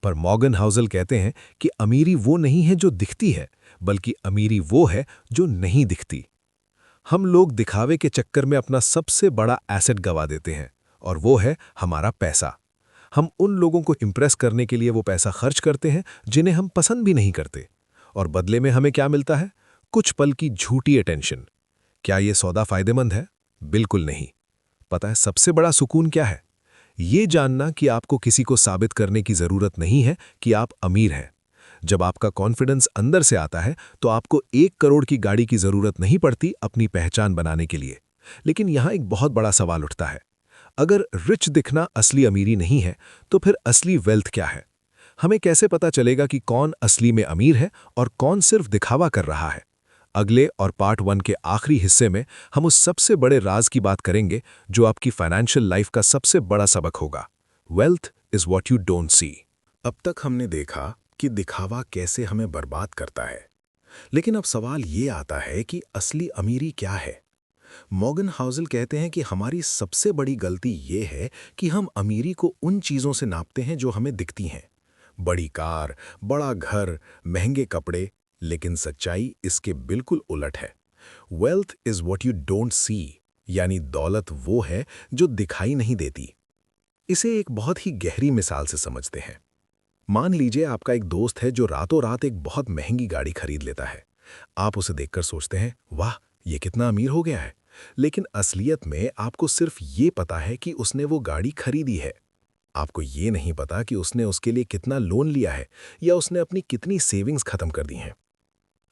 पर मॉर्गन हाउसल कहते हैं कि अमीरी वो नहीं है जो दिखती है, बल्कि अमीरी वो है जो नहीं दिखती। हम लोग दिखावे के चक्कर में अपना सबसे बड़ा एसेट गवा देते हैं, और वो है हमारा पैसा। हम उन लोगों को इम्प्रेस करने के लिए वो पैसा खर्च करते हैं जिन्हें हम पसंद भी नहीं करते, और बदले में हमें क्या मिलता है? कुछ पल की झूठी अटेंशन। क्या ये सौदा फायदेमंद है? बिल्कुल नहीं। पता है सबसे बड़ा सुकून क्या है? ये जानना कि आपको किसी को साबित करने की जरूरत नहीं है कि आप अमीर हैं। जब आपका कॉन्फिडेंस अंदर से आता है तो आपको 1 करोड़ की गाड़ी की जरूरत नहीं पड़ती अपनी पहचान बनाने के लिए। लेकिन यहां एक बहुत बड़ा सवाल उठता है, अगर रिच दिखना असली अमीरी नहीं है तो फिर असली वेल्थ क्या है? हमें कैसे पता चलेगा कि कौन असली में अमीर है और कौन सिर्फ दिखावा कर रहा है? अगले और पार्ट 1 के आखिरी हिस्से में हम उस सबसे बड़े राज की बात करेंगे जो आपकी फाइनेंशियल लाइफ का सबसे बड़ा सबक होगा। Wealth is what you don't see. अब तक हमने देखा कि दिखावा कैसे हमें बर्बाद करता है, लेकिन अब सवाल ये आता है कि असली अमीरी क्या है? मॉर्गन हाउसल कहते हैं कि हमारी सबसे बड़ी गलती ये है कि हम अमीरी को उन चीज़ों से नापते हैं जो हमें दिखती हैं। बड़ी कार, बड़ा घर, महंगे कपड़े, लेकिन सच्चाई इसके बिल्कुल उलट है। Wealth is what you don't see, यानी दौलत वो है जो दिखाई नहीं देती। इसे एक बहुत ही गहरी मिसाल से समझते हैं। मान लीजिए आपका एक दोस्त है जो रातों रात एक बहुत महंगी गाड़ी खरीद लेता है। आप उसे देखकर सोचते हैं, वाह, ये कितना अमीर हो गया है। लेकिन असलियत में आपको सिर्फ ये पता है कि उसने वो गाड़ी खरीदी है। आपको ये नहीं पता कि उसने उसके लिए कितना लोन लिया है या उसने अपनी कितनी सेविंग्स खत्म कर दी हैं।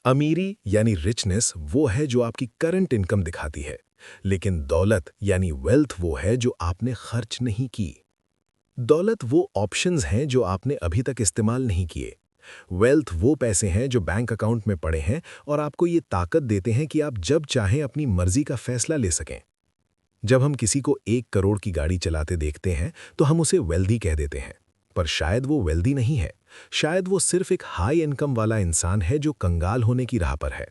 अमीरी यानी रिचनेस वो है जो आपकी करंट इनकम दिखाती है, लेकिन दौलत यानी वेल्थ वो है जो आपने खर्च नहीं की। दौलत वो ऑप्शंस हैं जो आपने अभी तक इस्तेमाल नहीं किए। वेल्थ वो पैसे हैं जो बैंक अकाउंट में पड़े हैं और आपको ये ताकत देते हैं कि आप जब चाहें अपनी मर्जी का फैसला ले सकें। जब हम किसी को 1 करोड़ की गाड़ी चलाते देखते हैं तो हम उसे वेल्दी कह देते हैं, पर शायद वो वेल्दी नहीं है। शायद वो सिर्फ एक हाई इनकम वाला इंसान है जो कंगाल होने की राह पर है।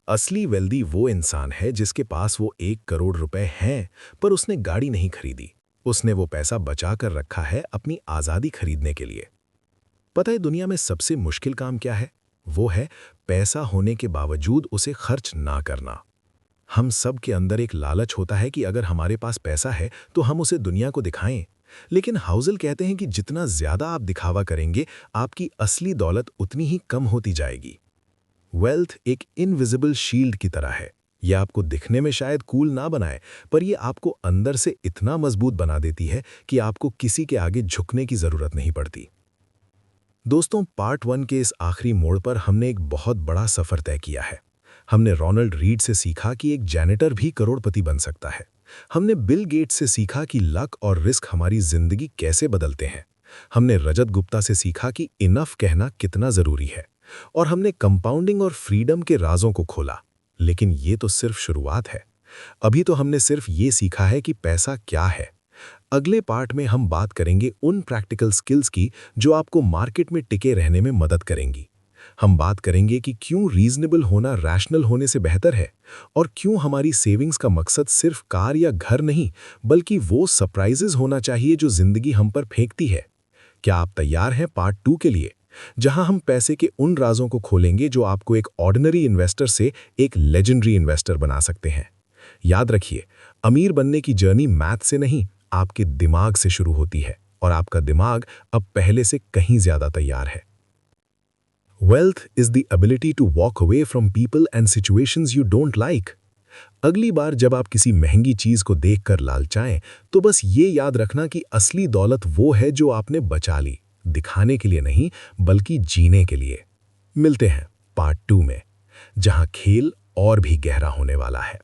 असली वेल्दी वो इंसान है जिसके पास वो 1 करोड़ रुपए हैं, पर उसने गाड़ी नहीं खरीदी। उसने वो पैसा बचा कर रखा है अपनी आज़ादी खरीदने के लिए। पता है दुनिया में सबसे मुश्किल काम क्या है? वो है पैसा होने के बावजूद उसे खर्च ना करना। हम सब के अंदर एक लालच होता है कि अगर हमारे पास पैसा है तो हम उसे दुनिया को दिखाएं। लेकिन हाउज़ल कहते हैं कि जितना ज़्यादा आप दिखावा करेंगे, आपकी असली दौलत उतनी ही कम होती जाएगी। वेल्थ एक इनविजिबल शील्ड की तरह है। यह आपको दिखने में शायद कूल ना बनाए, पर यह आपको अंदर से इतना मजबूत बना देती है कि आपको किसी के आगे झुकने की ज़रूरत नहीं पड़ती। दोस्तों, पार्ट 1 के इस आखिरी मोड़ पर हमने एक बहुत बड़ा सफ़र तय किया है। हमने रोनाल्ड रीड से सीखा कि एक जैनेटर भी करोड़पति बन सकता है। हमने बिल गेट्स से सीखा कि लक और रिस्क हमारी जिंदगी कैसे बदलते हैं। हमने रजत गुप्ता से सीखा कि इनफ कहना कितना ज़रूरी है। और हमने कंपाउंडिंग और फ्रीडम के राजों को खोला। लेकिन ये तो सिर्फ शुरुआत है। अभी तो हमने सिर्फ ये सीखा है कि पैसा क्या है। अगले पार्ट में हम बात करेंगे उन प्रैक्टिकल स्किल्स की जो आपको मार्केट में टिके रहने में मदद करेंगी। हम बात करेंगे कि क्यों रीजनेबल होना रैशनल होने से बेहतर है, और क्यों हमारी सेविंग्स का मकसद सिर्फ कार या घर नहीं, बल्कि वो सरप्राइजेस होना चाहिए जो जिंदगी हम पर फेंकती है। क्या आप तैयार हैं पार्ट 2 के लिए, जहां हम पैसे के उन राजों को खोलेंगे जो आपको एक ऑर्डिनरी इन्वेस्टर से एक लेजेंडरी इन्वेस्टर बना सकते हैं। याद रखिए, अमीर बनने की जर्नी मैथ से नहीं, आपके दिमाग से शुरू होती है, और आपका दिमाग अब पहले से कहीं ज्यादा तैयार है। Wealth is the ability to walk away from people and situations you don't like. अगली बार जब आप किसी महंगी चीज को देखकर लालचाएं, तो बस ये याद रखना कि असली दौलत वो है जो आपने बचा ली, दिखाने के लिए नहीं, बल्कि जीने के लिए। मिलते हैं पार्ट 2 में, जहां खेल और भी गहरा होने वाला है।